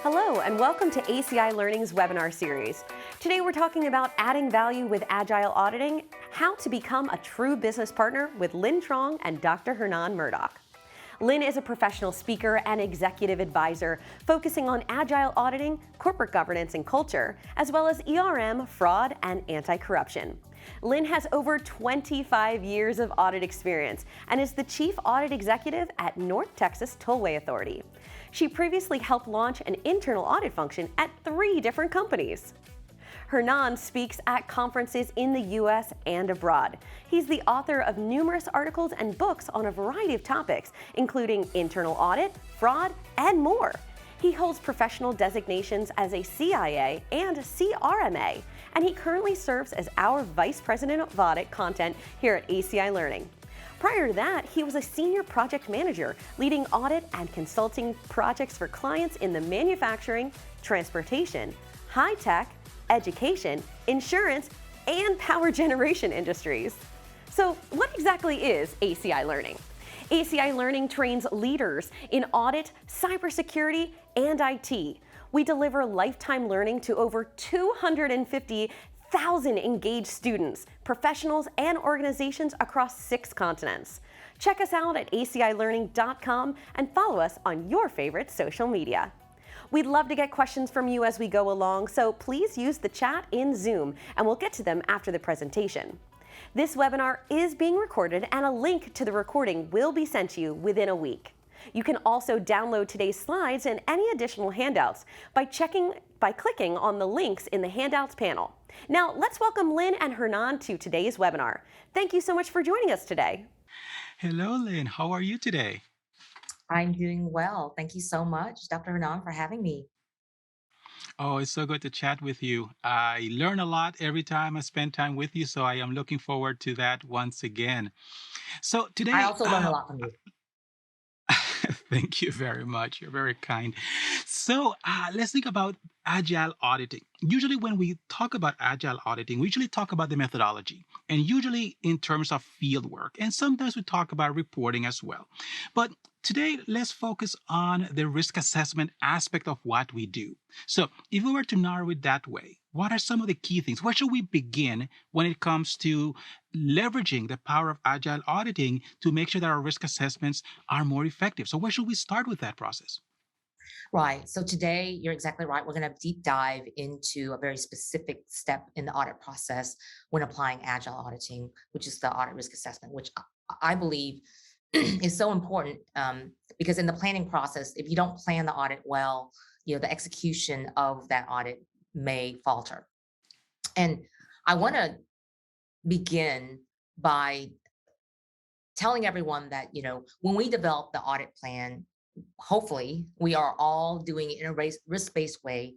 Hello, and welcome to ACI Learning's webinar series. Today we're talking about adding value with Agile Auditing, how to become a true business partner with Linh Truong and Dr. Hernan Murdoch. Linh is a professional speaker and executive advisor focusing on Agile Auditing, corporate governance and culture, as well as ERM, fraud, and anti-corruption. Linh has over 25 years of audit experience and is the Chief Audit Executive at North Texas Tollway Authority. She previously helped launch an internal audit function at 3 different companies. Hernan speaks at conferences in the U.S. and abroad. He's the author of numerous articles and books on a variety of topics, including internal audit, fraud, and more. He holds professional designations as a CIA and CRMA, and he currently serves as our Vice President of Audit Content here at ACI Learning. Prior to that, he was a senior project manager leading audit and consulting projects for clients in the manufacturing, transportation, high-tech, education, insurance, and power generation industries. So what exactly is ACI Learning? ACI Learning trains leaders in audit, cybersecurity, and IT. We deliver lifetime learning to over 250,000 engaged students, professionals, and organizations across 6 continents. Check us out at acilearning.com and follow us on your favorite social media. We'd love to get questions from you as we go along, so please use the chat in Zoom, and we'll get to them after the presentation. This webinar is being recorded, and a link to the recording will be sent to you within a week. You can also download today's slides and any additional handouts by clicking on the links in the handouts panel. Now, let's welcome Linh and Hernan to today's webinar. Thank you so much for joining us today. Hello, Lynn. How are you today? I'm doing well. Thank you so much, Dr. Hernan, for having me. Oh, it's so good to chat with you. I learn a lot every time I spend time with you, so I am looking forward to that once again. So today, I also learn a lot from you. thank you very much. You're very kind. So let's think about agile auditing. Usually, when we talk about agile auditing, we usually talk about the methodology and usually in terms of field work. And sometimes we talk about reporting as well. But today, let's focus on the risk assessment aspect of what we do. So if we were to narrow it that way, what are some of the key things? Where should we begin when it comes to leveraging the power of agile auditing to make sure that our risk assessments are more effective? So where should we start with that process? Right. So today, you're exactly right. We're going to deep dive into a very specific step in the audit process when applying Agile auditing, which is the audit risk assessment, which I believe is so important because in the planning process, if you don't plan the audit well, the execution of that audit may falter. And I want to begin by telling everyone that, when we develop the audit plan, hopefully we are all doing it in a risk-based way,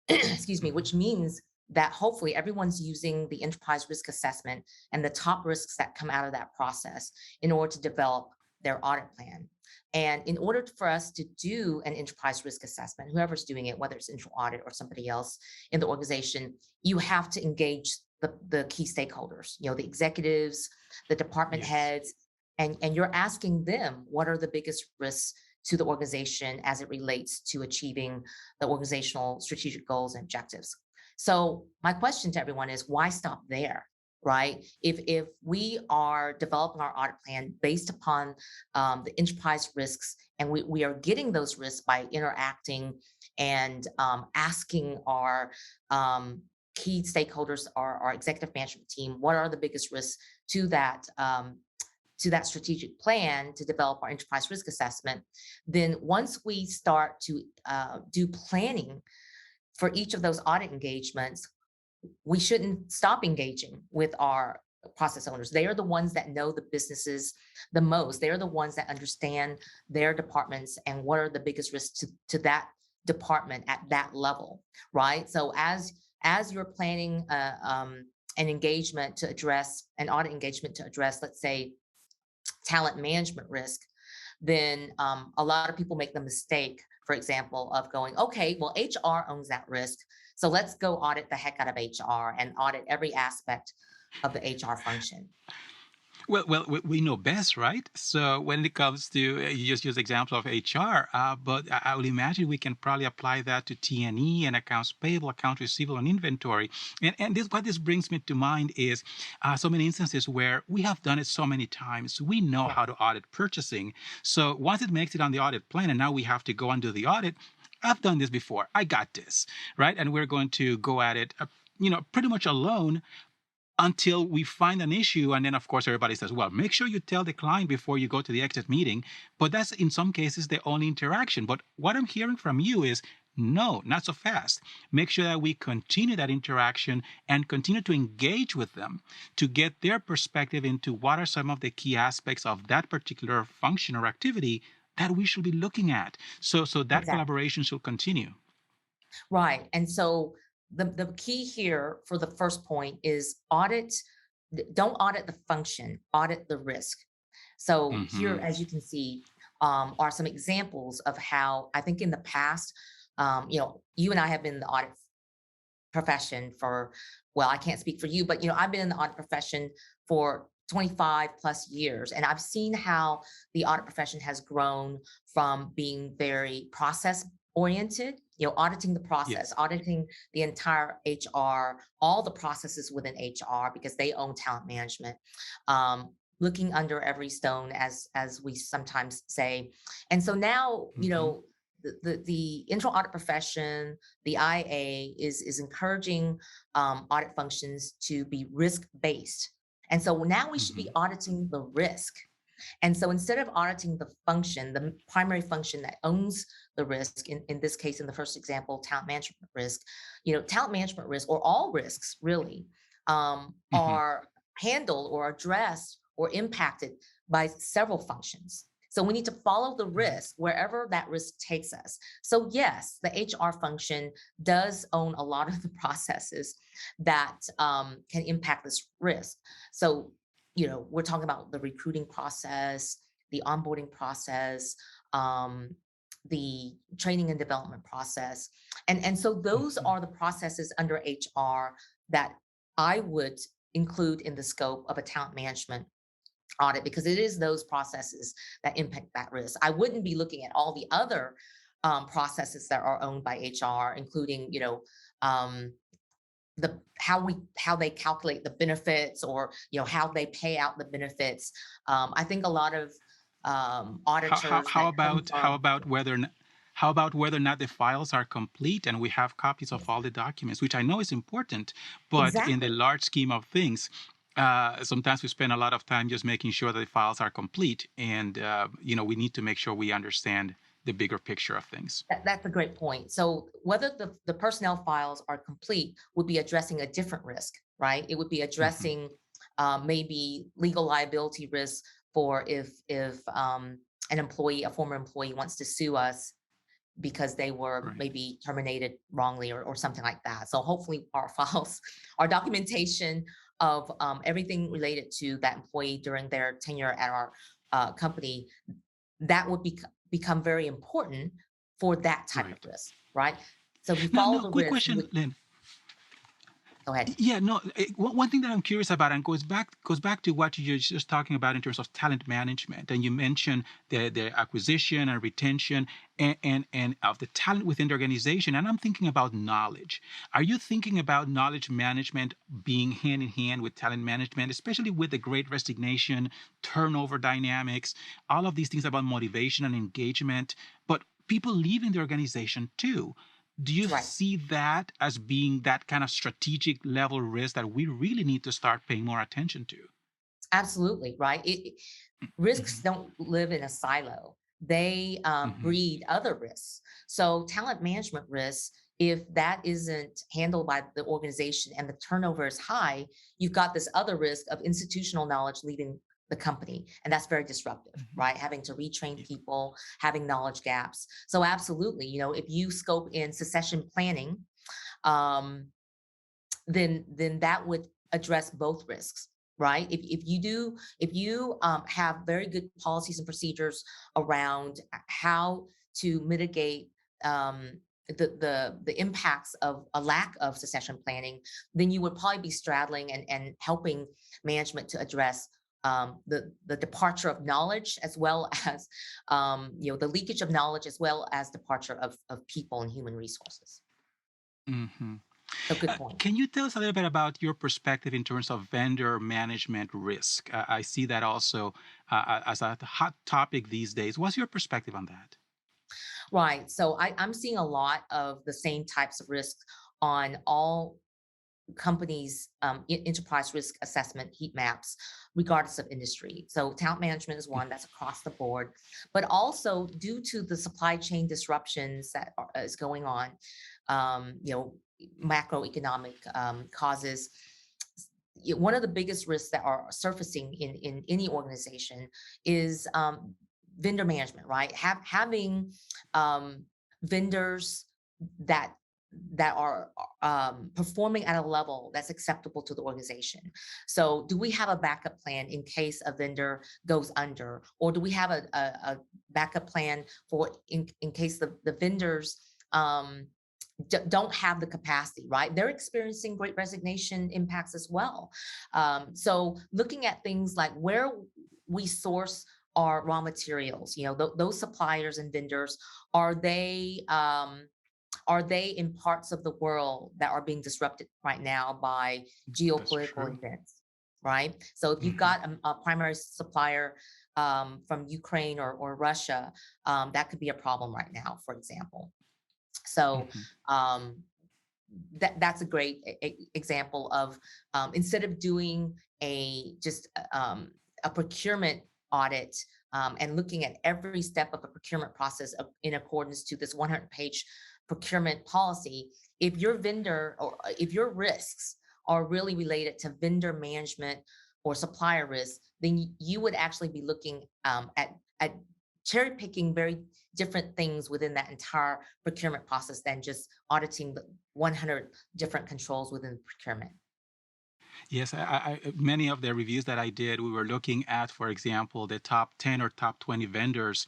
excuse me, which means that hopefully everyone's using the enterprise risk assessment and the top risks that come out of that process in order to develop their audit plan. And in order for us to do an enterprise risk assessment, whoever's doing it, whether it's internal audit or somebody else in the organization, you have to engage the key stakeholders, the executives, the department heads, and you're asking them what are the biggest risks to the organization as it relates to achieving the organizational strategic goals and objectives. So my question to everyone is, why stop there, right? If we are developing our audit plan based upon the enterprise risks, and we are getting those risks by interacting and asking our key stakeholders, our executive management team, what are the biggest risks to that strategic plan to develop our enterprise risk assessment, then once we start to do planning for each of those audit engagements, we shouldn't stop engaging with our process owners. They are the ones that know the businesses the most. They are the ones that understand their departments and what are the biggest risks to that department at that level, right? So as you're planning an engagement to address, an audit engagement to address, let's say, talent management risk, then a lot of people make the mistake, for example, of going, okay, well, HR owns that risk, so let's go audit the heck out of HR and audit every aspect of the HR function. We know best, right? So when it comes to, you just use example of HR, but I would imagine we can probably apply that to T&E and accounts payable, accounts receivable, and inventory. And what this brings me to mind is so many instances where we have done it so many times. We know Yeah, how to audit purchasing. So once it makes it on the audit plan, and now we have to go and do the audit, I've done this before. I got this, right? And we're going to go at it, pretty much alone until we find an issue. And then, of course, everybody says, well, make sure you tell the client before you go to the exit meeting. But that's in some cases the only interaction. But what I'm hearing from you is, no, not so fast. Make sure that we continue that interaction and continue to engage with them to get their perspective into what are some of the key aspects of that particular function or activity that we should be looking at. So that exactly. collaboration should continue. Right. And so the key here for the first point is don't audit the function, audit the risk. So here, Mm-hmm. as you can see, are some examples of how I think in the past, you and I have been in the audit profession for, well, I can't speak for you, but I've been in the audit profession for 25 plus years, and I've seen how the audit profession has grown from being very process oriented, auditing the process, Yes. auditing the entire HR, all the processes within HR because they own talent management, looking under every stone, as we sometimes say. And so now, Mm-hmm. the internal audit profession, the IA is encouraging audit functions to be risk based. And so now we should Mm-hmm. be auditing the risk. And so instead of auditing the function, the primary function that owns the risk, in this case, in the first example, talent management risk, talent management risk or all risks really Mm-hmm. are handled or addressed or impacted by several functions. So we need to follow the Right. risk wherever that risk takes us. So yes, the HR function does own a lot of the processes that can impact this risk. So, we're talking about the recruiting process, the onboarding process, um, the training and development process. And so those Mm-hmm. are the processes under HR that I would include in the scope of a talent management audit because it is those processes that impact that risk. I wouldn't be looking at all the other processes that are owned by HR, including, um, how they calculate the benefits or how they pay out the benefits. I think a lot of How, how, auditors how that come about how from about whether how about whether or not the files are complete and we have copies of yes, all the documents, which I know is important, but in the exactly. large scheme of things, sometimes we spend a lot of time just making sure that the files are complete, and we need to make sure we understand the bigger picture of things. That's a great point. So whether the personnel files are complete would be addressing a different risk, right? It would be Hmm. addressing maybe legal liability risk for if an employee, a former employee, wants to sue us because they were Right. maybe terminated wrongly or something like that. So hopefully our files, our documentation of everything related to that employee during their tenure at our company, that would become very important for that type of Right. risk, right? So if you Now, follow no, the quick risk, question, Lynn. go ahead. Yeah, no. One thing that I'm curious about and goes back to what you're just talking about in terms of talent management, and you mentioned the acquisition and retention and of the talent within the organization. And I'm thinking about knowledge. Are you thinking about knowledge management being hand in hand with talent management, especially with the Great Resignation, turnover dynamics, all of these things about motivation and engagement, but people leaving the organization too? Do you That's right. see that as being that kind of strategic level risk that we really need to start paying more attention to? Absolutely, right? Risks Hmm. don't live in a silo. They Hmm. breed other risks. So talent management risks, if that isn't handled by the organization and the turnover is high, you've got this other risk of institutional knowledge leaving the company. And that's very disruptive, Hmm. right? Having to retrain Yeah. people, having knowledge gaps. So absolutely, if you scope in succession planning, um, then that would address both risks, right? If you have very good policies and procedures around how to mitigate the impacts of a lack of succession planning, then you would probably be straddling and helping management to address the departure of knowledge, as well as the leakage of knowledge, as well as departure of people and human resources. Hmm. So good point. Can you tell us a little bit about your perspective in terms of vendor management risk? I see that also as a hot topic these days. What's your perspective on that? Right. So I'm seeing a lot of the same types of risks on all companies' enterprise risk assessment heat maps, regardless of industry. So talent management is one that's across the board, but also due to the supply chain disruptions that is going on, macroeconomic causes. One of the biggest risks that are surfacing in any organization is vendor management, right? Having vendors that are performing at a level that's acceptable to the organization. So do we have a backup plan in case a vendor goes under, or do we have a backup plan for in case the vendors don't have the capacity, right? They're experiencing great resignation impacts as well. So looking at things like where we source our raw materials, those suppliers and vendors, are they in parts of the world that are being disrupted right now by That's geopolitical true. events, right? So if you've Hmm. got a primary supplier from Ukraine or Russia, that could be a problem right now, for example. So Hmm. um, that's a great example of instead of doing a procurement audit and looking at every step of a procurement process in accordance to this 100-page procurement policy, if your vendor or if your risks are really related to vendor management or supplier risk, then you would actually be looking at cherry picking very different things within that entire procurement process than just auditing the 100 different controls within procurement. Yes, many of the reviews that I did, we were looking at, for example, the top 10 or top 20 vendors,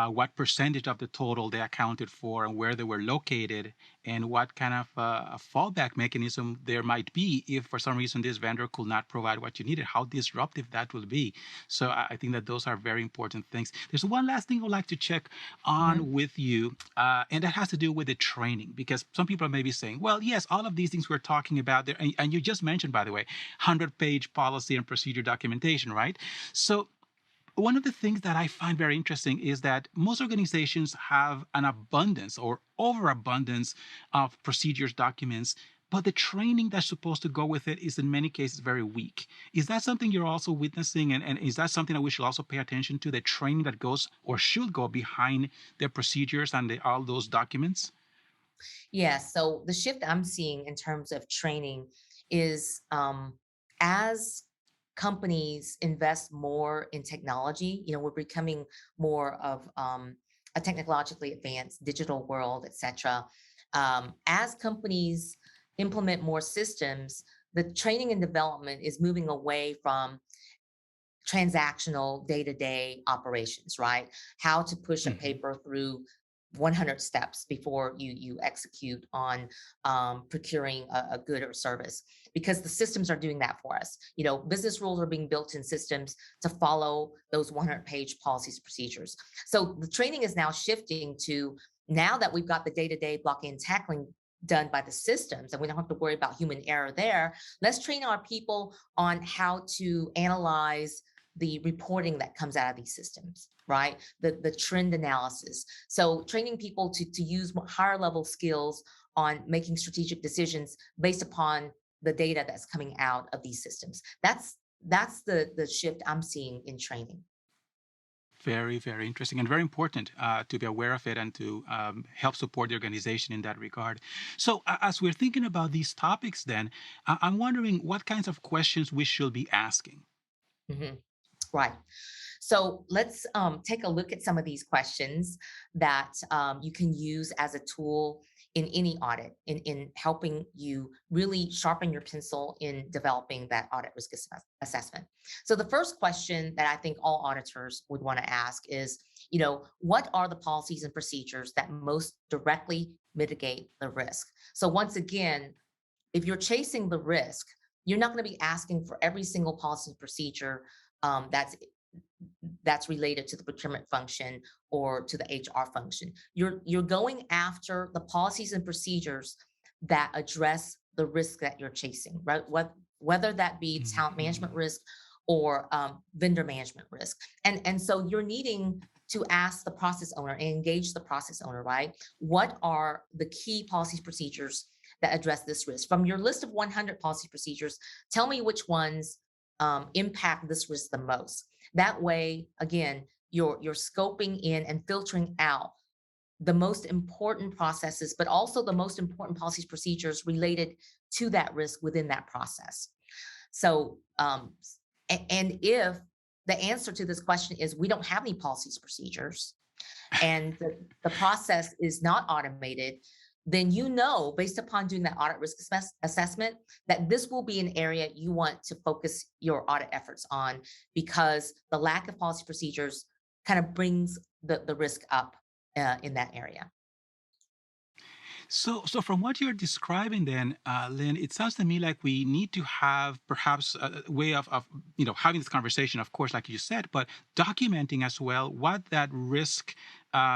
what percentage of the total they accounted for and where they were located, and what kind of a fallback mechanism there might be if for some reason this vendor could not provide what you needed, how disruptive that will be. So I think that those are very important things. There's one last thing I'd like to check Mhm. on with you, and that has to do with the training, because some people may be saying, well, yes, all of these things we're talking about there, and you just mentioned, by the way, 100-page policy and procedure documentation, right? So one of the things that I find very interesting is that most organizations have an abundance or overabundance of procedures documents, but the training that's supposed to go with it is in many cases very weak. Is that something you're also witnessing? And is that something that we should also pay attention to, the training that goes or should go behind the procedures and all those documents? Yeah, so the shift I'm seeing in terms of training is as companies invest more in technology, we're becoming more of a technologically advanced digital world, et cetera. As companies implement more systems, the training and development is moving away from transactional day-to-day operations, right? How to push a Hmm. paper through 100 steps before you execute on procuring a good or service, because the systems are doing that for us. Business rules are being built in systems to follow those 100-page policies and procedures. So the training is now shifting to, now that we've got the day-to-day blocking and tackling done by the systems and we don't have to worry about human error there, let's train our people on how to analyze the reporting that comes out of these systems, right? The trend analysis. So training people to use higher level skills on making strategic decisions based upon the data that's coming out of these systems. That's the shift I'm seeing in training. Very, very interesting and very important to be aware of it and to help support the organization in that regard. So, as we're thinking about these topics, then I'm wondering what kinds of questions we should be asking. Mhm. Right. So let's take a look at some of these questions that you can use as a tool in any audit in helping you really sharpen your pencil in developing that audit risk assessment. So the first question that I think all auditors would want to ask is, what are the policies and procedures that most directly mitigate the risk? So once again, if you're chasing the risk, you're not going to be asking for every single policy and procedure that's related to the procurement function or to the HR function. You're going after the policies and procedures that address the risk that you're chasing, right? Whether that be talent management Mhm. risk or vendor management risk. And so you're needing to ask the process owner and engage the process owner, right? What are the key policies procedures that address this risk? From your list of 100 policy procedures, tell me which ones impact this risk the most. That way, again, you're scoping in and filtering out the most important processes, but also the most important policies procedures related to that risk within that process. So, and if the answer to this question is we don't have any policies procedures, and the process is not automated, then you know, based upon doing that audit risk assessment, that this will be an area you want to focus your audit efforts on, because the lack of policy procedures kind of brings the risk up in that area. So from what you're describing, then, Lynn, it sounds to me like we need to have perhaps a way of having this conversation, of course, like you said, but documenting as well what that risk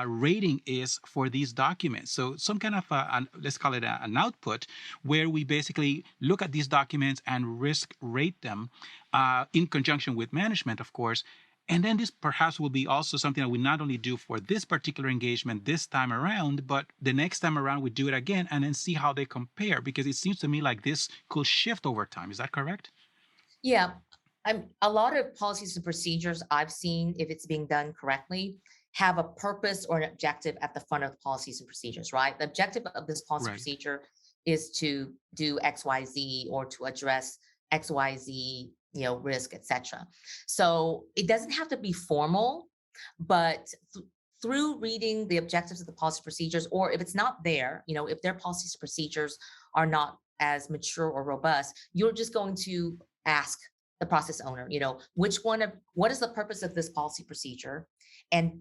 rating is for these documents. So some kind of let's call it an output where we basically look at these documents and risk rate them in conjunction with management, of course. And then this perhaps will be also something that we not only do for this particular engagement this time around, but the next time around we do it again and then see how they compare, because it seems to me like this could shift over time. Is that correct? Yeah, a lot of policies and procedures I've seen, if it's being done correctly, have a purpose or an objective at the front of the policies and procedures, right? The objective of this policy Right. procedure is to do XYZ or to address XYZ, risk, etc. So it doesn't have to be formal, but through reading the objectives of the policy procedures, or if it's not there, if their policies and procedures are not as mature or robust, you're just going to ask the process owner, what is the purpose of this policy procedure? And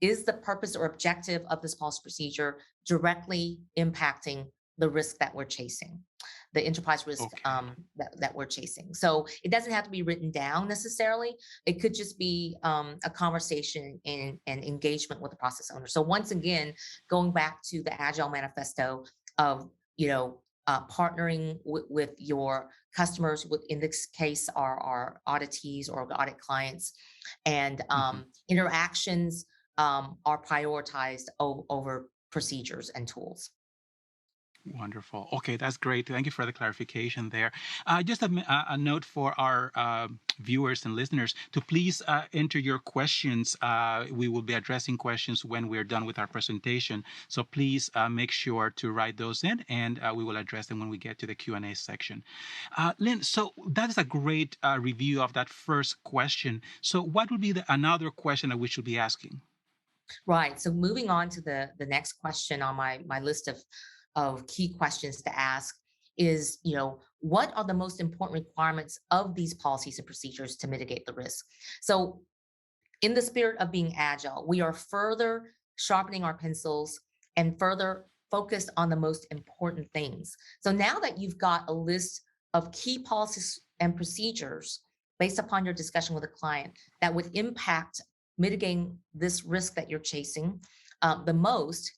is the purpose or objective of this policy procedure directly impacting the risk that we're chasing, the enterprise risk Okay. that we're chasing? So it doesn't have to be written down necessarily. It could just be a conversation and engagement with the process owner. So once again, going back to the Agile Manifesto of, partnering with your customers, with in this case our auditees or audit clients, and Mhm. interactions are prioritized over procedures and tools. Wonderful. Okay, that's great. Thank you for the clarification there. Just a note for our viewers and listeners to please enter your questions. We will be addressing questions when we're done with our presentation. So please make sure to write those in, and we will address them when we get to the Q&A section. Lynn, so that is a great review of that first question. So what would be another question that we should be asking? Right. So moving on to the next question on my list of key questions to ask is, what are the most important requirements of these policies and procedures to mitigate the risk? So in the spirit of being agile, we are further sharpening our pencils and further focused on the most important things. So now that you've got a list of key policies and procedures based upon your discussion with a client that would impact mitigating this risk that you're chasing the most,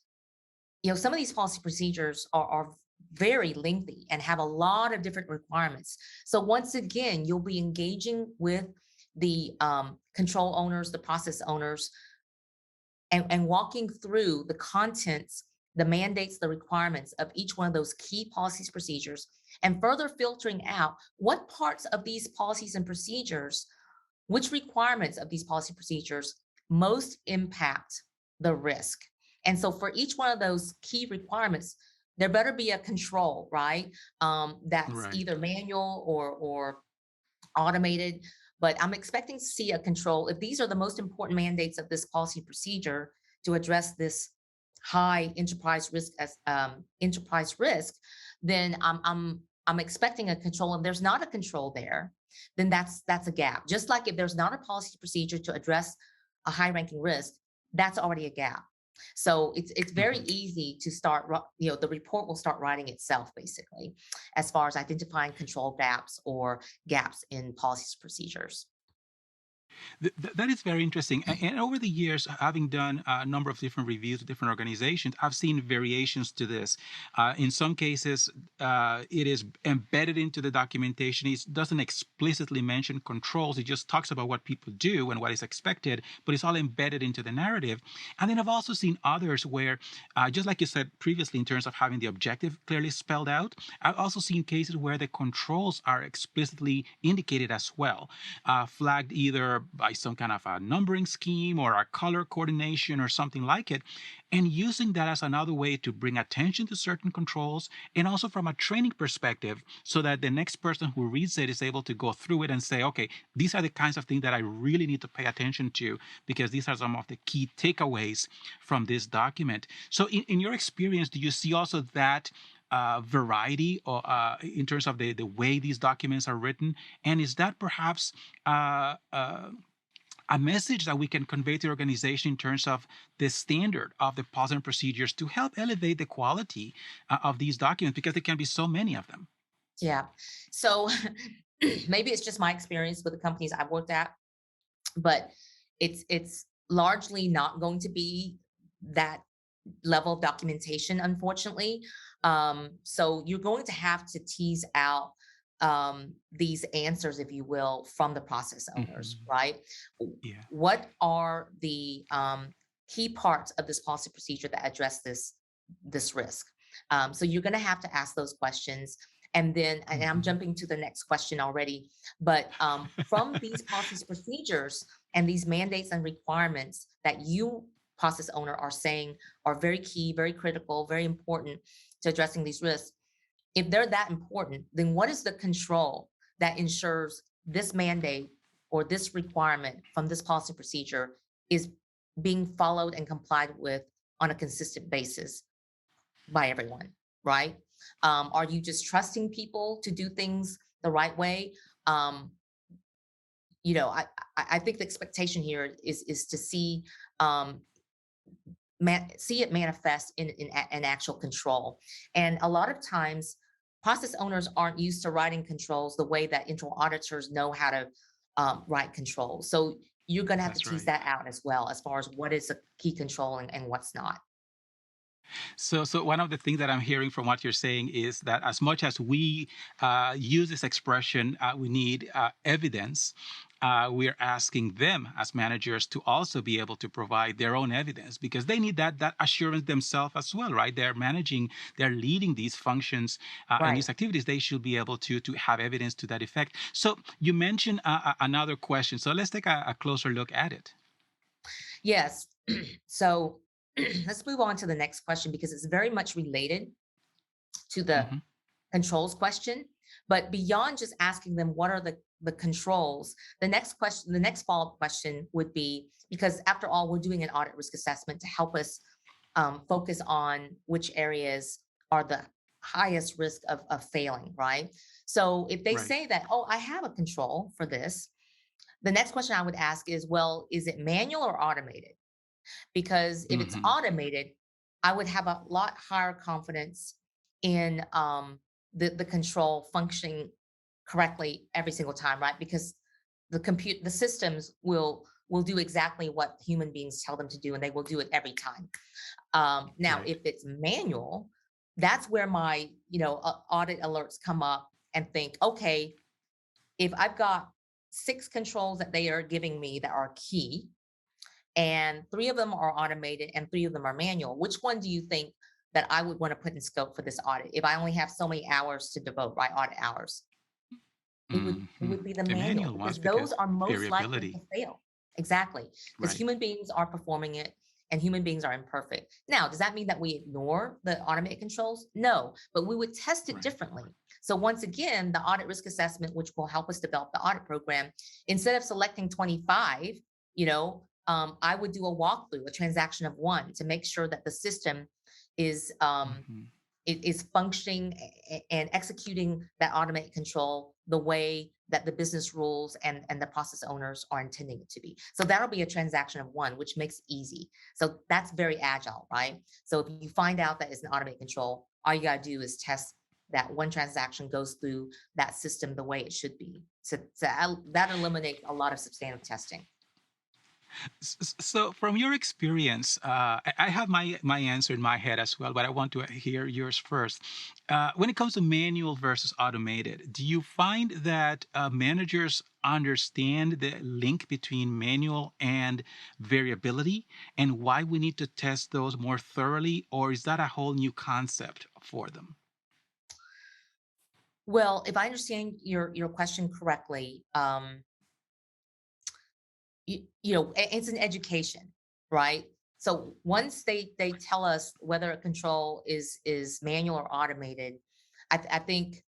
some of these policy procedures are very lengthy and have a lot of different requirements. So once again, you'll be engaging with the control owners, the process owners, and walking through the contents, the mandates, the requirements of each one of those key policies, procedures, and further filtering out what parts of these policies and procedures, which requirements of these policy procedures most impact the risk. And so for each one of those key requirements, there better be a control, right? That's Right. either manual or automated, but I'm expecting to see a control. If these are the most important mandates of this policy procedure to address this high enterprise risk, then I'm expecting a control. And there's not a control there, then that's a gap. Just like if there's not a policy procedure to address a high ranking risk, that's already a gap. So it's very Mhm. easy to start, the report will start writing itself basically, as far as identifying control gaps or gaps in policies procedures. That is very interesting. And over the years, having done a number of different reviews with different organizations, I've seen variations to this. In some cases, it is embedded into the documentation. It doesn't explicitly mention controls. It just talks about what people do and what is expected, but it's all embedded into the narrative. And then I've also seen others where, just like you said previously, in terms of having the objective clearly spelled out, I've also seen cases where the controls are explicitly indicated as well, flagged either by some kind of a numbering scheme or a color coordination or something like it, and using that as another way to bring attention to certain controls, and also from a training perspective, so that the next person who reads it is able to go through it and say, okay, these are the kinds of things that I really need to pay attention to, because these are some of the key takeaways from this document. So in your experience, do you see also that variety or in terms of the way these documents are written? And is that perhaps a message that we can convey to the organization in terms of the standard of the policy and procedures to help elevate the quality of these documents, because there can be so many of them? Yeah. So maybe it's just my experience with the companies I've worked at, but it's largely not going to be that level of documentation, unfortunately. So you're going to have to tease out these answers, if you will, from the process owners, Hmm. right? Yeah. What are the key parts of this policy procedure that address this risk? So you're going to have to ask those questions. And then, and I'm Hmm. jumping to the next question already, but from these policies, procedures, and these mandates and requirements that you, process owner, are saying are very key, very critical, very important to addressing these risks. If they're that important, then what is the control that ensures this mandate or this requirement from this policy procedure is being followed and complied with on a consistent basis by everyone, right? Are you just trusting people to do things the right way? Um, I think the expectation here is to see um, see it manifest in an actual control. And a lot of times, process owners aren't used to writing controls the way that internal auditors know how to write controls. So you're going to have to That's tease right. that out as well, as far as what is a key control and what's not. So one of the things that I'm hearing from what you're saying is that as much as we use this expression, we need evidence. We're asking them as managers to also be able to provide their own evidence, because they need that assurance themselves as well, right? They're managing, they're leading these functions and Right. these activities. They should be able to have evidence to that effect. So you mentioned another question. So let's take a closer look at it. Yes. So let's move on to the next question because it's very much related to the Hmm. controls question. But beyond just asking them what are the controls, the next question, the next follow-up question would be, because after all, we're doing an audit risk assessment to help us focus on which areas are the highest risk of failing, right? So if they Right. say that, oh, I have a control for this, the next question I would ask is, well, is it manual or automated? Because if it's Hmm. automated, I would have a lot higher confidence in the control functioning correctly every single time, right? Because the systems will do exactly what human beings tell them to do, and they will do it every time. Now, Right. if it's manual, that's where my audit alerts come up and think, okay, if I've got 6 controls that they are giving me that are key, and 3 of them are automated and 3 of them are manual, which one do you think that I would want to put in scope for this audit if I only have so many hours to devote, right? Audit hours. It Hmm. would be the The manual manual ones, because those because are most likely to variability. fail. Exactly. Because Right. human beings are performing it and human beings are imperfect. Now, does that mean that we ignore the automated controls? No, but we would test it Right. differently. So once again, the audit risk assessment, which will help us develop the audit program, instead of selecting 25, I would do a walkthrough, a transaction of one, to make sure that the system is Hmm. is functioning and executing that automated control the way that the business rules and the process owners are intending it to be. So that'll be a transaction of one, which makes it easy. So that's very agile, right? So if you find out that it's an automated control, all you got to do is test that one transaction goes through that system the way it should be. So that eliminates a lot of substantive testing. So, from your experience, I have my answer in my head as well, but I want to hear yours first. When it comes to manual versus automated, do you find that managers understand the link between manual and variability and why we need to test those more thoroughly, or is that a whole new concept for them? Well, if I understand your question correctly, it's an education, right? So once they tell us whether a control is manual or automated, I think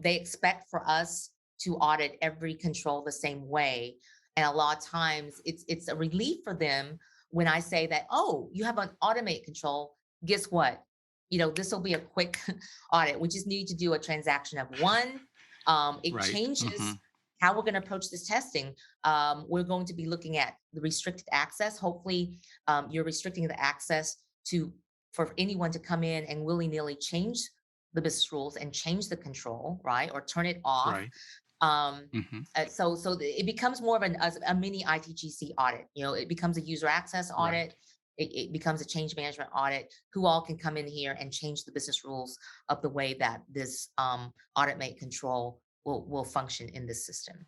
they expect for us to audit every control the same way. And a lot of times it's a relief for them when I say that, oh, you have an automated control. Guess what? This will be a quick audit. We just need to do a transaction of one. It Right. changes how we're going to approach this testing. We're going to be looking at the restricted access. Hopefully, you're restricting the access for anyone to come in and willy-nilly change the business rules and change the control, right, or turn it off. Right. Um, hmm it becomes more of a mini ITGC audit. It becomes a user access Right. audit. It becomes a change management audit. Who all can come in here and change the business rules of the way that this automate control will function in this system.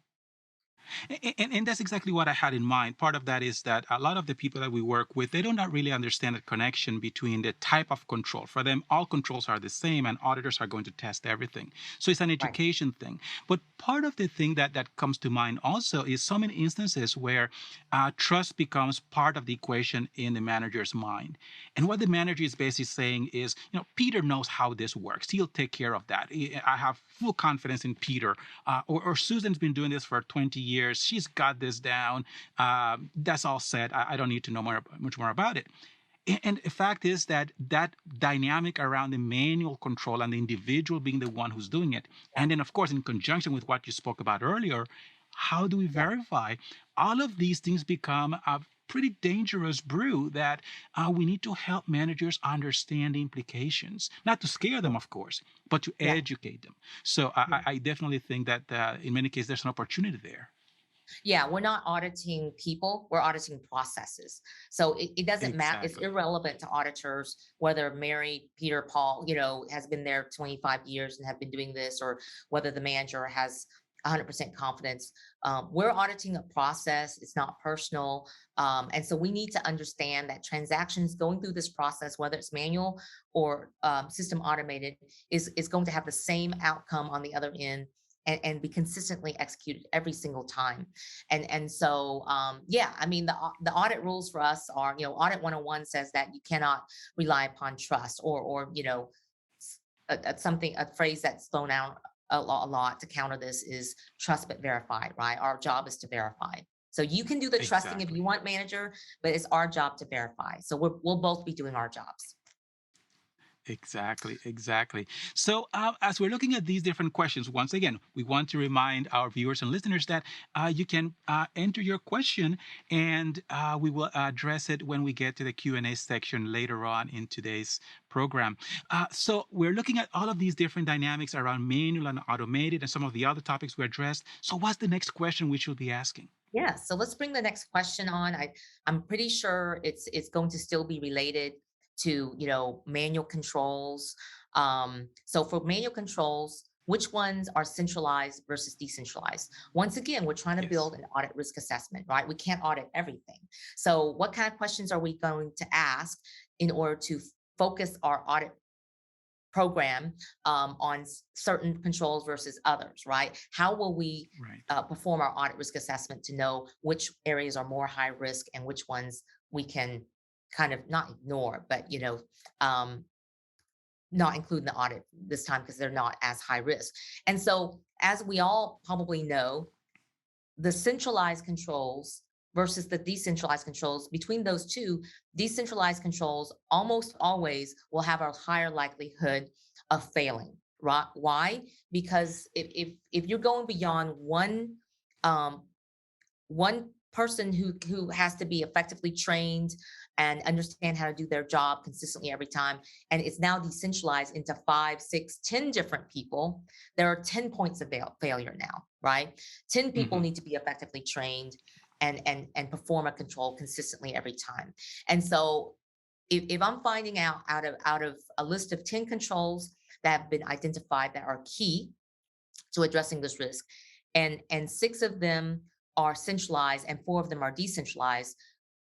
And that's exactly what I had in mind. Part of that is that a lot of the people that we work with, they do not really understand the connection between the type of control. For them, all controls are the same and auditors are going to test everything. So it's an Right. education thing. But part of the thing that comes to mind also is so many instances where trust becomes part of the equation in the manager's mind. And what the manager is basically saying is, Peter knows how this works. He'll take care of that. I have full confidence in Peter. Or Susan's been doing this for 20 years. She's got this down. That's all said. I don't need to know much more about it. And the fact is that dynamic around the manual control and the individual being the one who's doing it, Yeah. and then of course in conjunction with what you spoke about earlier, how do we Yeah. verify? All of these things become a pretty dangerous brew that we need to help managers understand the implications, not to scare them, of course, but to Yeah. educate them. So Yeah. I definitely think that in many cases there's an opportunity there. Yeah, we're not auditing people, we're auditing processes. So it doesn't matter, it's Exactly. irrelevant to auditors whether Mary, Peter, Paul, has been there 25 years and have been doing this, or whether the manager has 100% confidence. We're auditing a process, it's not personal. And so we need to understand that transactions going through this process, whether it's manual or system automated, is going to have the same outcome on the other end and be consistently executed every single time. And so yeah, I mean the audit rules for us are, audit 101 says that you cannot rely upon trust, or a phrase that's thrown out a lot to counter this is trust but verify, right? Our job is to verify. So you can do the trusting if you Exactly. want, manager, but it's our job to verify. So we'll both be doing our jobs. Exactly, exactly. So, as we're looking at these different questions, once again, we want to remind our viewers and listeners that you can enter your question, and we will address it when we get to the Q&A section later on in today's program. So, we're looking at all of these different dynamics around manual and automated, and some of the other topics we addressed. So, what's the next question we should be asking? Yeah, so let's bring the next question on. I'm pretty sure it's going to still be related to, manual controls. So for manual controls, which ones are centralized versus decentralized? Once again, we're trying to Yes. build an audit risk assessment, right? We can't audit everything. So what kind of questions are we going to ask in order to focus our audit program on certain controls versus others, right? How will we Right. perform our audit risk assessment to know which areas are more high risk and which ones we can kind of not ignore, but um, not include in the audit this time because they're not as high risk. And so, as we all probably know, the centralized controls versus the decentralized controls, between those two, decentralized controls almost always will have a higher likelihood of failing, right? Why? Because if you're going beyond um, one person who has to be effectively trained and understand how to do their job consistently every time. And it's now decentralized into 5, 6, 10 different people. There are 10 points of failure now, right? 10 people Mhm. need to be effectively trained and perform a control consistently every time. And so if I'm finding out of a list of 10 controls that have been identified that are key to addressing this risk, and 6 of them are centralized and 4 of them are decentralized,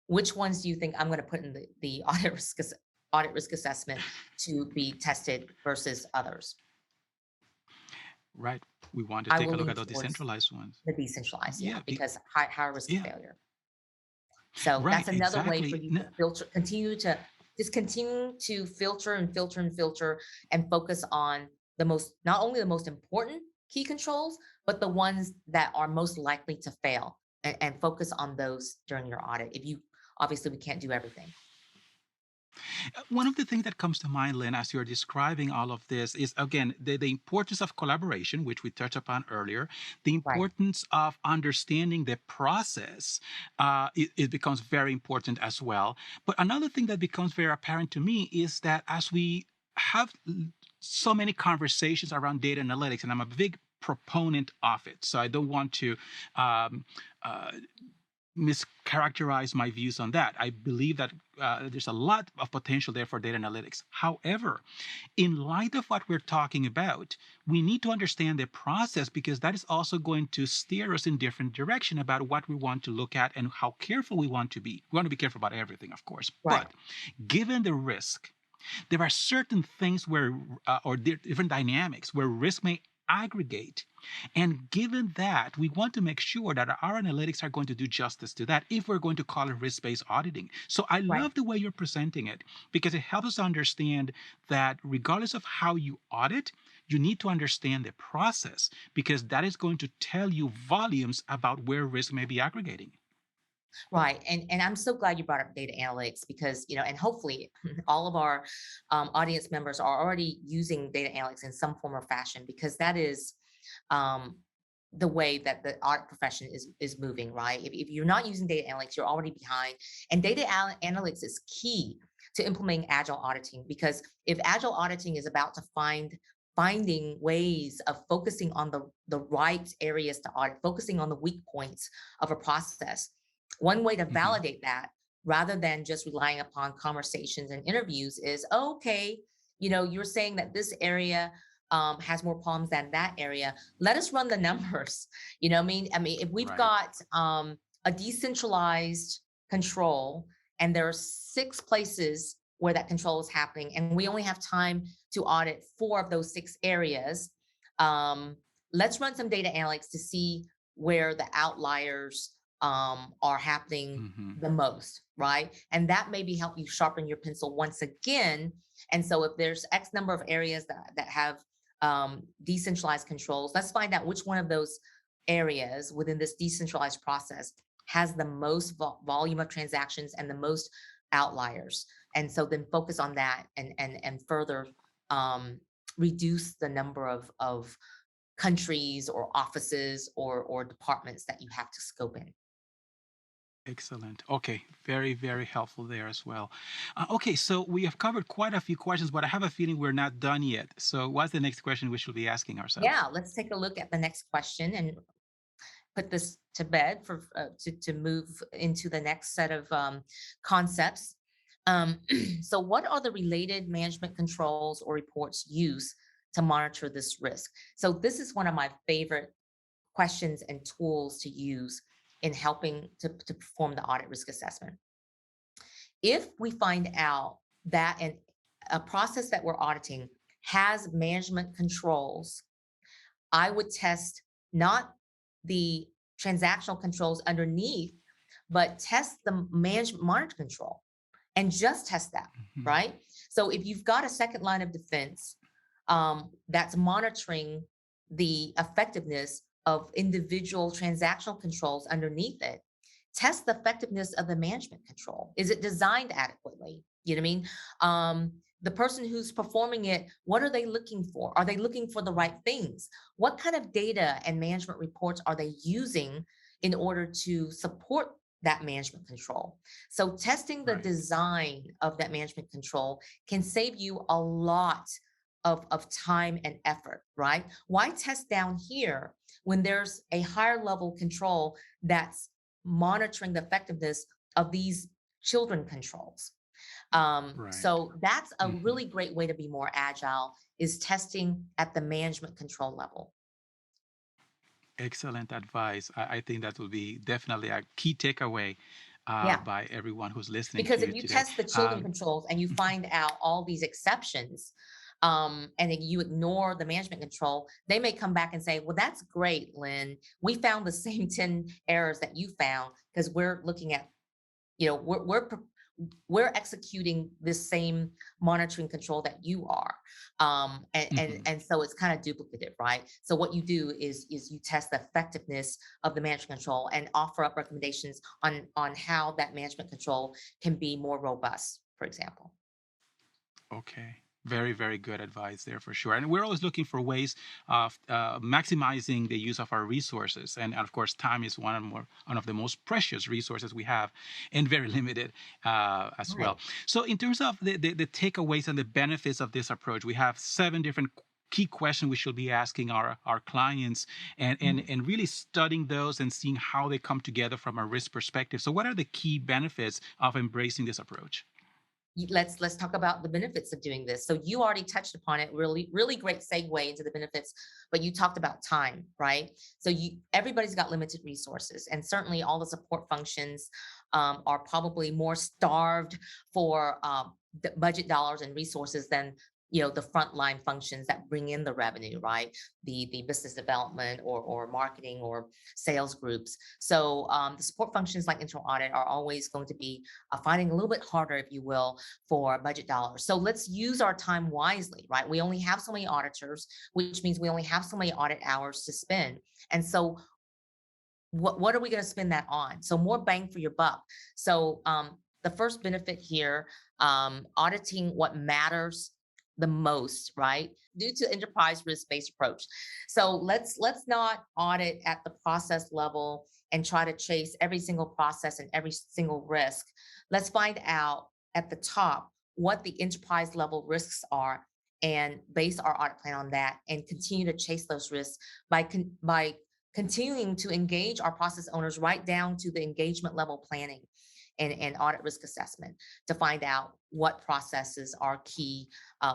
which ones do you think I'm going to put in the audit risk assessment to be tested versus others? Right. We want to I take will a look lean at those towards decentralized ones. the decentralized, yeah, Yeah. because higher risk of Yeah. failure. So Right. that's another way for Exactly. you to filter, continue to filter and filter and filter and focus on not only the most important key controls, but the ones that are most likely to fail, and focus on those during your audit. If you, obviously we can't do everything. One of the things that comes to mind, Lynn, as you're describing all of this is, again, the importance of collaboration, which we touched upon earlier, the Right, importance of understanding the process. It becomes very important as well. But another thing that becomes very apparent to me is that as we have so many conversations around data analytics, and I'm a big proponent of it, so I don't want to um, uh, mischaracterize my views on that. I believe that there's a lot of potential there for data analytics. However, in light of what we're talking about, we need to understand the process, because that is also going to steer us in different direction about what we want to look at and how careful we want to be. We want to be careful about everything, of course. right, But given the risk, there are certain things where, or different dynamics where risk may aggregate. And given that, we want to make sure that our analytics are going to do justice to that if we're going to call it risk-based auditing. So I right. love the way you're presenting it, because it helps us understand that regardless of how you audit, you need to understand the process, because that is going to tell you volumes about where risk may be aggregating. Right. And I'm so glad you brought up data analytics, because, and hopefully all of our audience members are already using data analytics in some form or fashion, because that is um, the way that the audit profession is moving, right? If you're not using data analytics, you're already behind. And analytics is key to implementing agile auditing, because if agile auditing is about to finding ways of focusing on the right areas to audit, focusing on the weak points of a process, one way to Mhm. validate that, rather than just relying upon conversations and interviews, is, oh, okay, you're saying that this area has more problems than that area. Let us run the numbers. You know what I mean? I mean, if we've Right. got a decentralized control and there are 6 places where that control is happening, and we only have time to audit 4 of those 6 areas, um, let's run some data analytics to see where the outliers are happening Mhm. the most, right? And that maybe help you sharpen your pencil once again. And so if there's X number of areas that have decentralized controls, let's find out which one of those areas within this decentralized process has the most volume of transactions and the most outliers. And so then focus on that, and further um, reduce the number of countries or offices or departments that you have to scope in. Excellent. Okay, very, very helpful there as well. Okay, so we have covered quite a few questions, but I have a feeling we're not done yet. So, what's the next question we should be asking ourselves? Yeah, let's take a look at the next question and put this to bed for to move into the next set of concepts. Um, so, what are the related management controls or reports used to monitor this risk? So, this is one of my favorite questions and tools to use in helping to perform the audit risk assessment. If we find out that a process that we're auditing has management controls, I would test not the transactional controls underneath, but test the management monitor control, and just test that, Mhm. right? So if you've got a second line of defense that's monitoring the effectiveness of individual transactional controls underneath it, test the effectiveness of the management control. Is it designed adequately? You know what I mean? The person who's performing it, what are they looking for? Are they looking for the right things? What kind of data and management reports are they using in order to support that management control. So testing the Right. design of that management control can save you a lot of time and effort, right? Why test down here when there's a higher level control that's monitoring the effectiveness of these children controls? Right. So that's a Mhm. really great way to be more agile, is testing at the management control level. Excellent advice. I think that will be definitely a key takeaway Yeah. by everyone who's listening to Because if you you today. test the children Um, controls and you find out all these exceptions, and then you ignore the management control, they may come back and say, well, that's great, Lynn. We found the same 10 errors that you found because we're looking at, we're executing this same monitoring control that you are. And, and, mhm. and so it's kind of duplicative, right? So what you do is you test the effectiveness of the management control and offer up recommendations on how that management control can be more robust, for example. Okay. Very, very good advice there for sure. And we're always looking for ways of maximizing the use of our resources. And of course, time is one of the most precious resources we have, and very limited as Right. well. So, in terms of the takeaways and the benefits of this approach, we have 7 different key questions we should be asking our clients, Mhm. and really studying those and seeing how they come together from a risk perspective. So, what are the key benefits of embracing this approach? Let's talk about the benefits of doing this. So you already touched upon it. Really, really great segue into the benefits, but you talked about time, right? So everybody's got limited resources, and certainly all the support functions are probably more starved for budget dollars and resources than the frontline functions that bring in the revenue, right? The business development or marketing or sales groups. So the support functions like internal audit are always going to be finding a little bit harder, if you will, for budget dollars. So let's use our time wisely, right? We only have so many auditors, which means we only have so many audit hours to spend. And so what are we going to spend that on? So more bang for your buck. So the first benefit here, auditing what matters the most, right? Due to enterprise risk-based approach. So let's not audit at the process level and try to chase every single process and every single risk. Let's find out at the top what the enterprise level risks are and base our audit plan on that and continue to chase those risks by continuing to engage our process owners right down to the engagement level planning and audit risk assessment to find out what processes are key,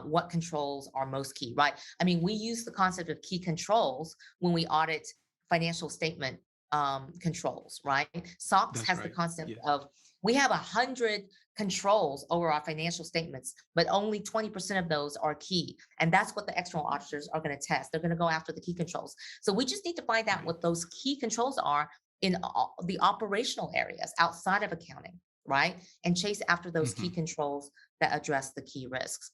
what controls are most key, right? I mean, we use the concept of key controls when we audit financial statement controls, right? SOX That's has the right. concept Yes. of we have 100 controls over our financial statements, but only 20% of those are key. And that's what the external auditors are going to test. They're going to go after the key controls. So we just need to find out Right. what those key controls are in the operational areas outside of accounting, right? And chase after those key Mhm. controls that address the key risks.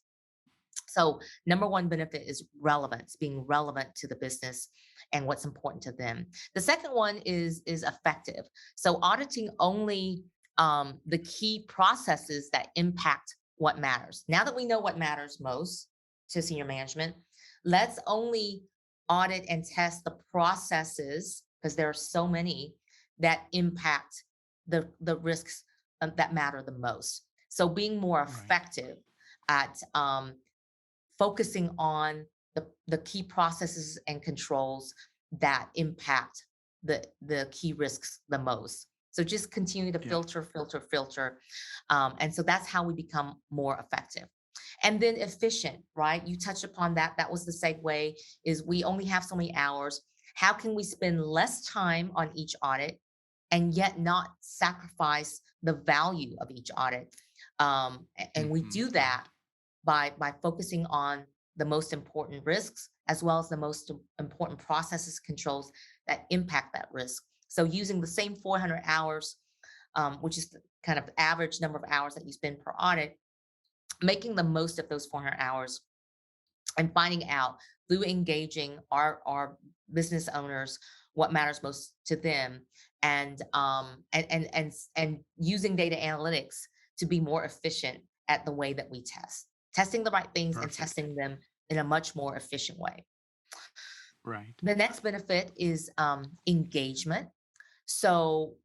So number one benefit is relevance, being relevant to the business and what's important to them. The second one is effective. So auditing only the key processes that impact what matters. Now that we know what matters most to senior management, let's only audit and test the processes, because there are so many that impact the risks that matter the most. So being more Right. effective at focusing on the key processes and controls that impact the key risks the most. So just continue to Yeah. filter, filter, filter. And so that's how we become more effective. And then efficient, right? You touched upon that. That was the segue, is we only have so many hours. How can we spend less time on each audit and yet not sacrifice the value of each audit? And we do that Right. by focusing on the most important risks as well as the most important processes controls that impact that risk. So using the same 400 hours, which is the kind of average number of hours that you spend per audit, making the most of those 400 hours and finding out through engaging our business owners what matters most to them, and using data analytics to be more efficient at the way that we testing the right things and Perfect. testing them in a much more efficient way. Right. The next benefit is engagement. So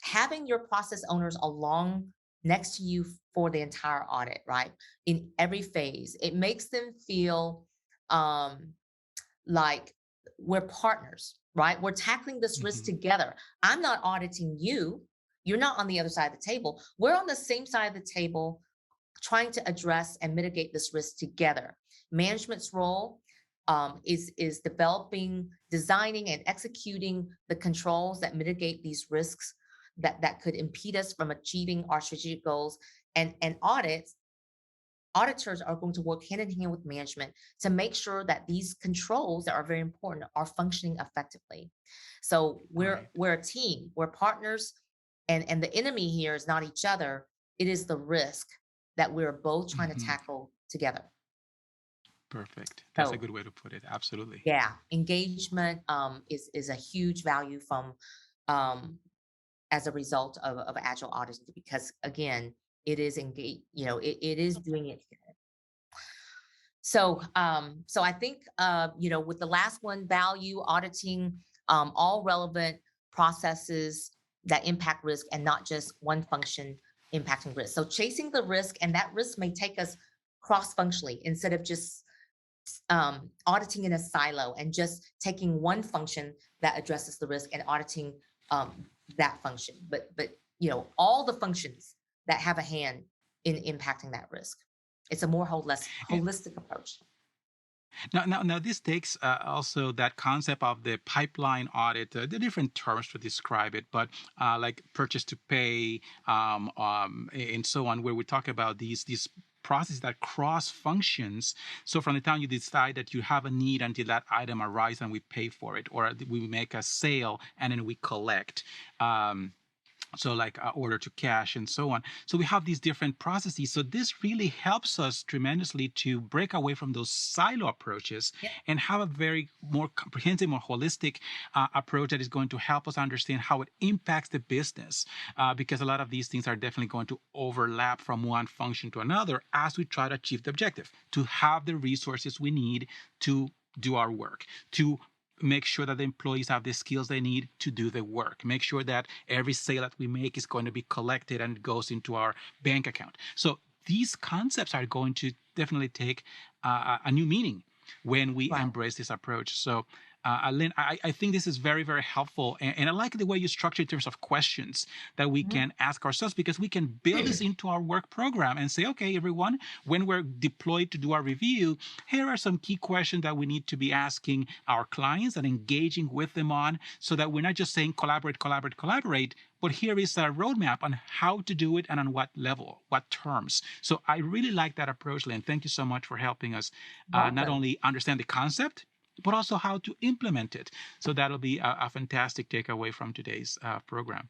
having your process owners along next to you for the entire audit, right? In every phase, it makes them feel um, like we're partners, right? We're tackling this risk Mhm. together. I'm not auditing you. You're not on the other side of the table. We're on the same side of the table trying to address and mitigate this risk together. Management's role is developing, designing, and executing the controls that mitigate these risks that could impede us from achieving our strategic goals. And auditors are going to work hand in hand with management to make sure that these controls that are very important are functioning effectively. So Right. we're a team, we're partners, and the enemy here is not each other. It is the risk that we're both trying to Mhm. tackle together. Perfect. That's a So good way to put it. Absolutely. yeah, engagement is a huge value from um, as a result of agile auditing because again, it is engage, it is doing it. So I think, with the last one, value auditing, all relevant processes that impact risk and not just one function impacting risk. So chasing the risk, and that risk may take us cross-functionally instead of just auditing in a silo and just taking one function that addresses the risk and auditing that function. But all the functions that have a hand in impacting that risk. It's a more holistic approach. Now, this takes also that concept of the pipeline audit, the different terms to describe it, but like purchase to pay, and so on, where we talk about these processes that cross functions. So from the time you decide that you have a need until that item arrives and we pay for it, or we make a sale and then we collect. So like order to cash and so on. So we have these different processes. So this really helps us tremendously to break away from those silo approaches Yep. and have a very more comprehensive, more holistic approach that is going to help us understand how it impacts the business, because a lot of these things are definitely going to overlap from one function to another as we try to achieve the objective, to have the resources we need to do our work, to make sure that the employees have the skills they need to do the work, make sure that every sale that we make is going to be collected and goes into our bank account. So these concepts are going to definitely take a new meaning when we Right. embrace this approach. So Lynn, I think this is very, very helpful. And I like the way you structure in terms of questions that we Mhm. can ask ourselves, because we can build this into our work program and say, okay, everyone, when we're deployed to do our review, here are some key questions that we need to be asking our clients and engaging with them on, so that we're not just saying collaborate, collaborate, collaborate, but here is a roadmap on how to do it and on what level, what terms. So I really like that approach, Lynn. Thank you so much for helping us not Welcome. only understand the concept, but also how to implement it. So that'll be a fantastic takeaway from today's program.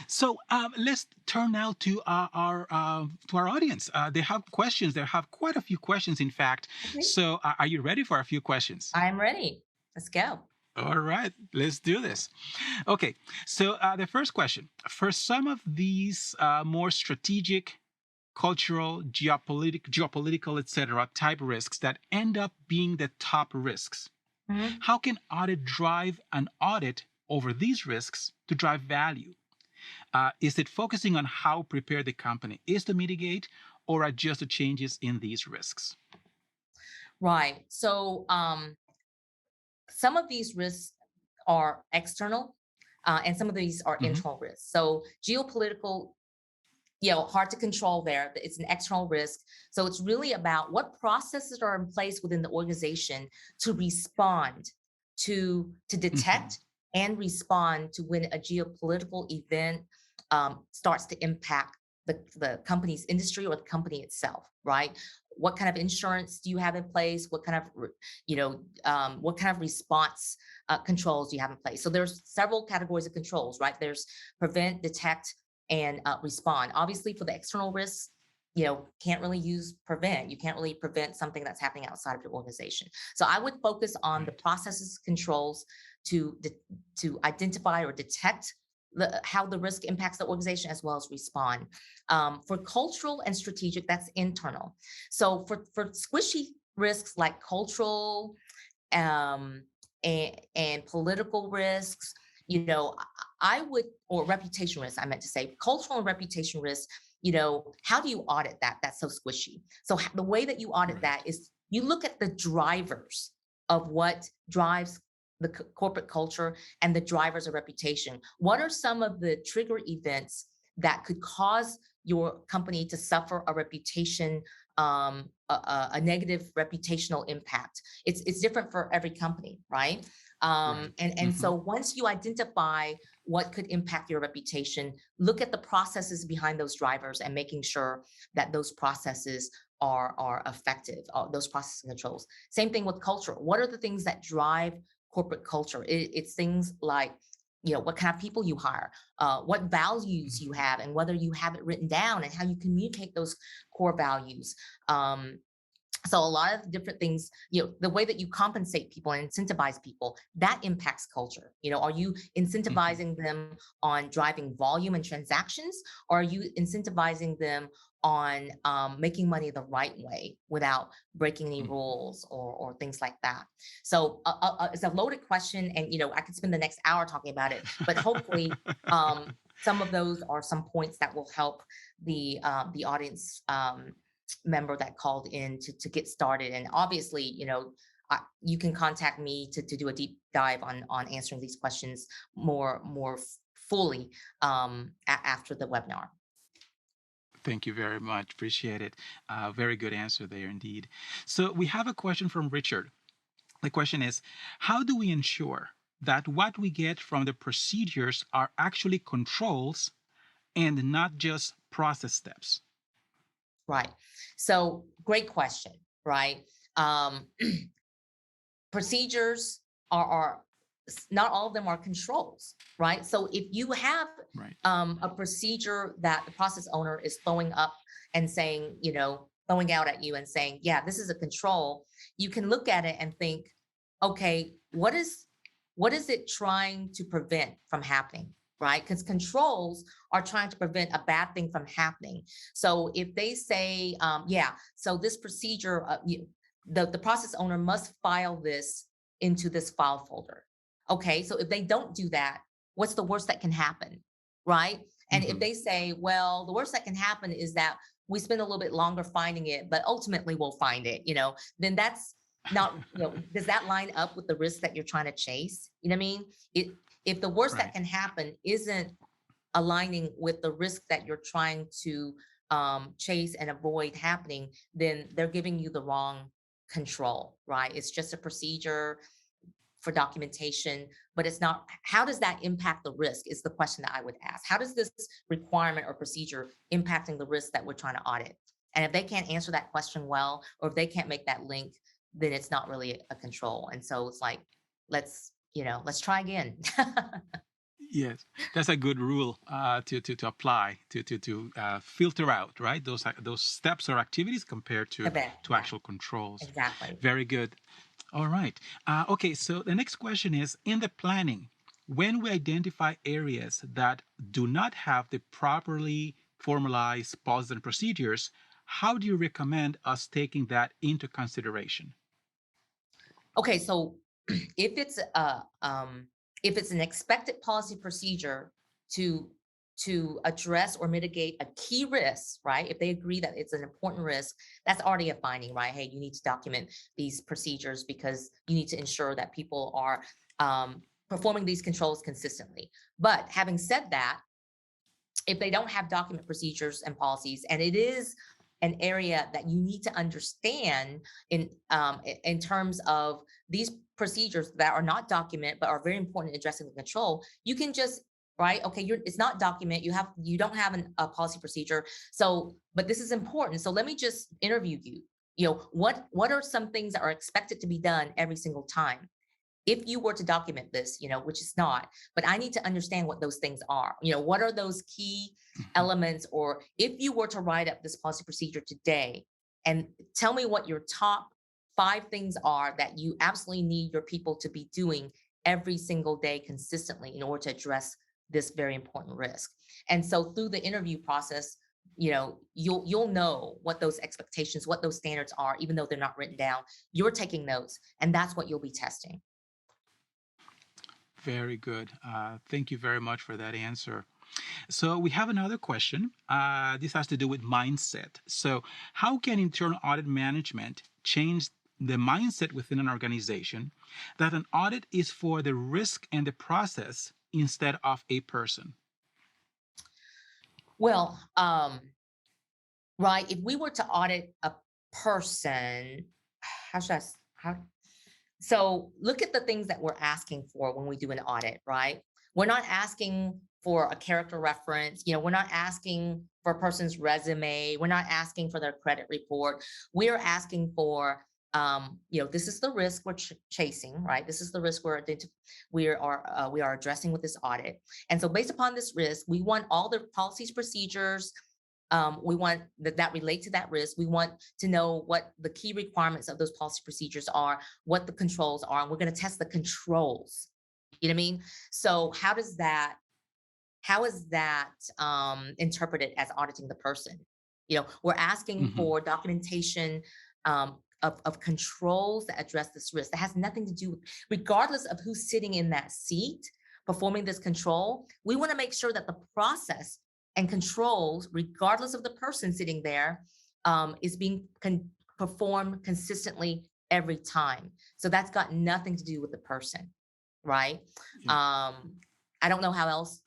So let's turn now to our audience. They have questions. They have quite a few questions, in fact. Okay. So are you ready for a few questions? I'm ready. Let's go. All right, let's do this. Okay, so the first question: for some of these more strategic, cultural, geopolitical, etc., type risks that end up being the top risks, Mhm. how can audit drive an audit over these risks to drive value? Is it focusing on how prepared the company is to mitigate or adjust the changes in these risks? Right. So some of these risks are external, and some of these are Mm-hmm. internal risks. So geopolitical, hard to control there. It's an external risk. So it's really about what processes are in place within the organization to respond to Mm-hmm. detect and respond to when a geopolitical event starts to impact the company's industry or the company itself, right? What kind of insurance do you have in place? What kind of, what kind of response controls do you have in place? So there's several categories of controls, right? There's prevent, detect, and respond. Obviously, for the external risks, can't really use prevent. You can't really prevent something that's happening outside of your organization. So I would focus on the Right. processes, controls to identify or detect how the risk impacts the organization as well as respond. For cultural and strategic, that's internal. So for squishy risks like cultural um, and political risks, I would, or reputation risk, I meant to say, cultural and reputation risk, how do you audit that? That's so squishy. So the way that you audit Right. that is you look at the drivers of what drives the corporate culture and the drivers of reputation. What are some of the trigger events that could cause your company to suffer a reputation, a negative reputational impact? It's different for every company, right? Right. And so once you identify what could impact your reputation, look at the processes behind those drivers and making sure that those processes are effective, those process controls. Same thing with culture. What are the things that drive corporate culture? It's things like, what kind of people you hire, what values you have, and whether you have it written down and how you communicate those core values. So a lot of different things, the way that you compensate people and incentivize people, that impacts culture. Are you incentivizing them on driving volume and transactions, or are you incentivizing them on making money the right way without breaking any rules or things like that? So it's a loaded question, and I could spend the next hour talking about it, but hopefully some of those are some points that will help the audience member that called in to get started. And obviously, you can contact me to do a deep dive on answering these questions more fully after the webinar. Thank you very much. Appreciate it. Very good answer there indeed. So we have a question from Richard. The question is, how do we ensure that what we get from the procedures are actually controls and not just process steps? Right. So great question, right? Procedures are not all of them are controls, right? So if you have Right. a procedure that the process owner is throwing up and saying, throwing out at you and saying, yeah, this is a control, you can look at it and think, okay, what is it trying to prevent from happening? Right? Because controls are trying to prevent a bad thing from happening. So if they say, so this procedure, the process owner must file this into this file folder. Okay, so if they don't do that, what's the worst that can happen? Right? And if they say, well, the worst that can happen is that we spend a little bit longer finding it, but ultimately we'll find it, then that's not, does that line up with the risk that you're trying to chase? You know what I mean? If the worst that can happen isn't aligning with the risk that you're trying to chase and avoid happening, then they're giving you the wrong control, right? It's just a procedure for documentation, but it's not. How does that impact the risk is the question that I would ask. How does this requirement or procedure impacting the risk that we're trying to audit? And if they can't answer that question well, or if they can't make that link, then it's not really a control. And so it's like, let's try again. Yes, that's a good rule to apply to filter out, right? Those steps or activities compared to actual controls. Exactly. Very good. All right. Okay, so the next question is, in the planning, when we identify areas that do not have the properly formalized policies and procedures, how do you recommend us taking that into consideration? Okay, so if it's an expected policy procedure to address or mitigate a key risk, right? If they agree that it's an important risk, that's already a finding, right? Hey, you need to document these procedures because you need to ensure that people are performing these controls consistently. But having said that, if they don't have document procedures and policies, and it is an area that you need to understand in terms of these procedures that are not document but are very important in addressing the control, you can just okay, it's not document, you don't have a policy procedure, so but this is important, so let me just interview you. What are some things that are expected to be done every single time? If you were to document this, which is not, but I need to understand what those things are. What are those key elements? Or if you were to write up this policy procedure today and tell me what your top 5 things are that you absolutely need your people to be doing every single day consistently in order to address this very important risk. And so through the interview process, you'll know what those expectations, what those standards are, even though they're not written down. You're taking notes, and that's what you'll be testing. Very good. Thank you very much for that answer. So we have another question. This has to do with mindset. So how can internal audit management change the mindset within an organization that an audit is for the risk and the process instead of a person? Well, right. If we were to audit a person, how should I, how, so look at the things that we're asking for when we do an audit, right? We're not asking for a character reference. We're not asking for a person's resume. We're not asking for their credit report. We're asking for, this is the risk we're chasing, right? This is the risk we are addressing with this audit. And so based upon this risk, we want all the policies, procedures, we want that relate to that risk. We want to know what the key requirements of those policy procedures are, what the controls are, and we're going to test the controls. You know what I mean? So how is that interpreted as auditing the person? We're asking Hmm. for documentation of controls that address this risk. That has nothing to do with, regardless of who's sitting in that seat performing this control. We want to make sure that the process and controls, regardless of the person sitting there, is being performed consistently every time. So that's got nothing to do with the person, right? Yeah. Um, I don't know how else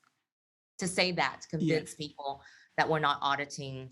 to say that to Yeah. convince people that we're not auditing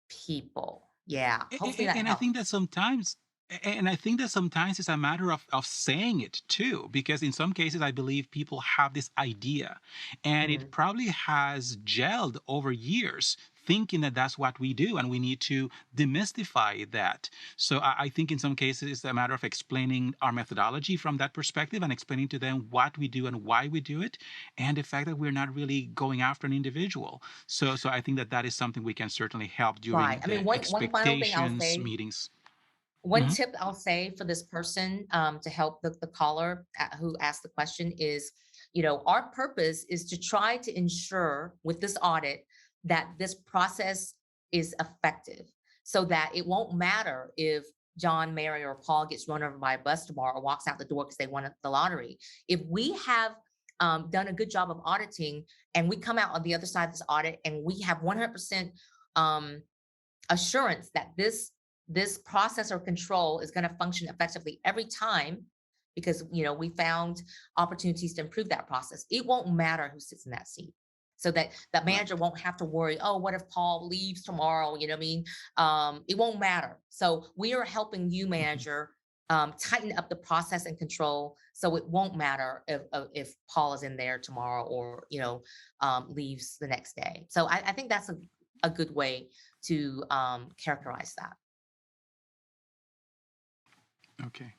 people. Yeah, hopefully that And I think helps. that sometimes and I think that sometimes it's a matter of saying it too, because in some cases I believe people have this idea and it Mhm. probably has gelled over years thinking that that's what we do and we need to demystify that. So I think in some cases it's a matter of explaining our methodology from that perspective and explaining to them what we do and why we do it, and the fact that we're not really going after an individual. So I think that that is something we can certainly help Right. during I the mean, one final thing I'll expectations say, meetings. one Hmm. tip I'll say for this person, to help the caller who asked the question is, our purpose is to try to ensure with this audit that this process is effective, so that it won't matter if John, Mary, or Paul gets run over by a bus tomorrow or walks out the door because they won the lottery. If we have done a good job of auditing and we come out on the other side of this audit and we have 100% um, assurance that this process or control is going to function effectively every time, because we found opportunities to improve that process, it won't matter who sits in that seat. So that that manager Right. won't have to worry, oh, what if Paul leaves tomorrow? You know what I mean? It won't matter. So we are helping you, Hmm. manager, tighten up the process and control, so it won't matter if Paul is in there tomorrow or leaves the next day. So I think that's a good way to characterize that. Okay.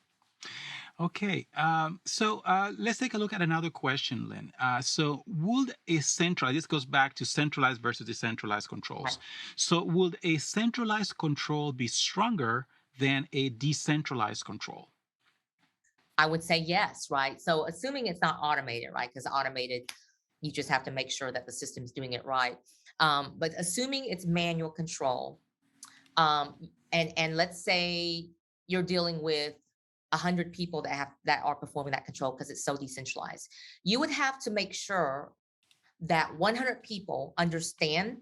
Okay. Let's take a look at another question, Lynn. So would a centralized, this goes back to centralized versus decentralized Right. controls. So would a centralized control be stronger than a decentralized control? I would say yes, right? So assuming it's not automated, right? Because automated, you just have to make sure that the system's doing it right. But assuming it's manual control, um, and let's say you're dealing with 100 people that are performing that control because it's so decentralized, you would have to make sure that 100 people understand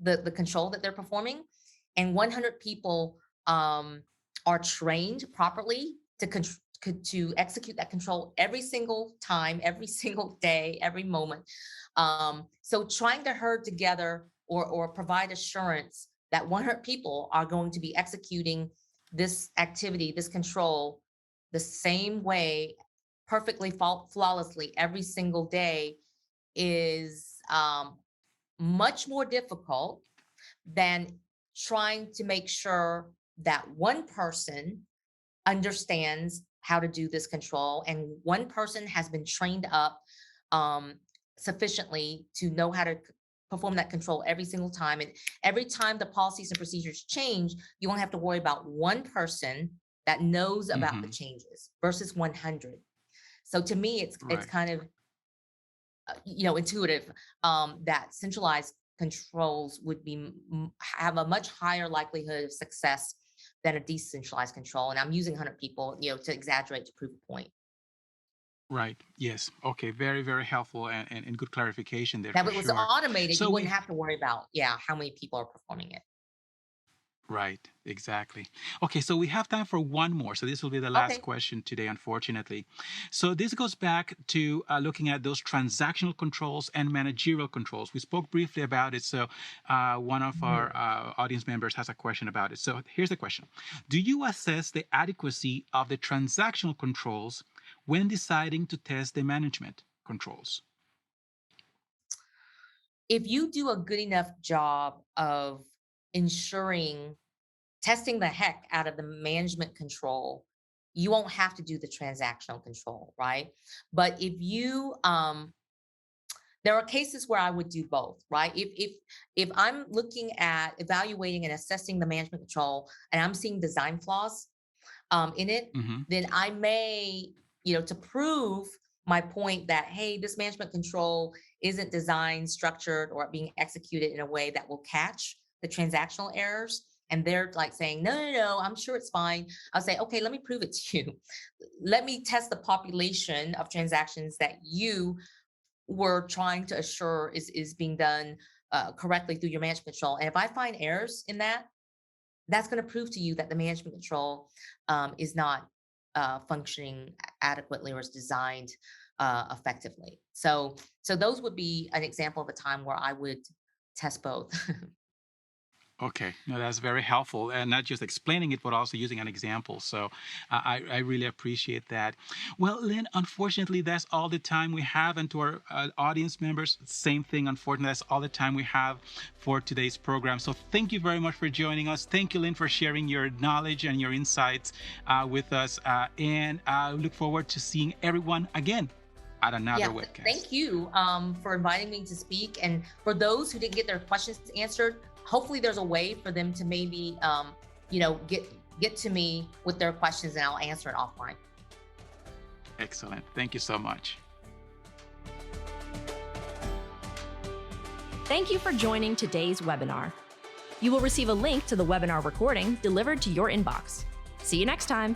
the control that they're performing, and 100 people are trained properly to execute that control every single time, every single day, every moment. So trying to herd together or provide assurance that 100 people are going to be executing this activity, this control, the same way, perfectly flawlessly every single day, is much more difficult than trying to make sure that one person understands how to do this control and one person has been trained up um, sufficiently to know how to perform that control every single time. And every time the policies and procedures change, you won't have to worry about one person that knows about the Hmm. changes versus 100. So to me, it's Right. kind of intuitive, that centralized controls would have a much higher likelihood of success than a decentralized control. And I'm using 100 people, to exaggerate to prove a point. Right. Yes. Okay. Very, very helpful and good clarification there Now, for if it was sure. automated, you So wouldn't we have to worry about, yeah, how many people are performing it. Right, exactly. Okay, so we have time for one more. So this will be the last Okay. question today, unfortunately. So this goes back to looking at those transactional controls and managerial controls. We spoke briefly about it. So one of our Mhm. audience members has a question about it. So here's the question. Do you assess the adequacy of the transactional controls when deciding to test the management controls? If you do a good enough job of ensuring testing the heck out of the management control, you won't have to do the transactional control, right? But if you there are cases where I would do both, right? If I'm looking at evaluating and assessing the management control and I'm seeing design flaws in it, Mm-hmm. then I may, to prove my point that, hey, this management control isn't designed, structured, or being executed in a way that will catch the transactional errors. And they're like saying, no, no, no, I'm sure it's fine. I'll say, okay, let me prove it to you. Let me test the population of transactions that you were trying to assure is being done correctly through your management control. And if I find errors in that, that's going to prove to you that the management control is not functioning adequately or is designed effectively. So those would be an example of a time where I would test both. Okay, no, that's very helpful, and not just explaining it, but also using an example. So I really appreciate that. Well, Lynn, unfortunately, that's all the time we have, and to our audience members, same thing. Unfortunately, that's all the time we have for today's program. So thank you very much for joining us. Thank you, Lynn, for sharing your knowledge and your insights with us, and I look forward to seeing everyone again at another Yeah, webcast. thank you for inviting me to speak. And for those who didn't get their questions answered, hopefully there's a way for them to maybe, get to me with their questions and I'll answer it offline. Excellent. Thank you so much. Thank you for joining today's webinar. You will receive a link to the webinar recording delivered to your inbox. See you next time.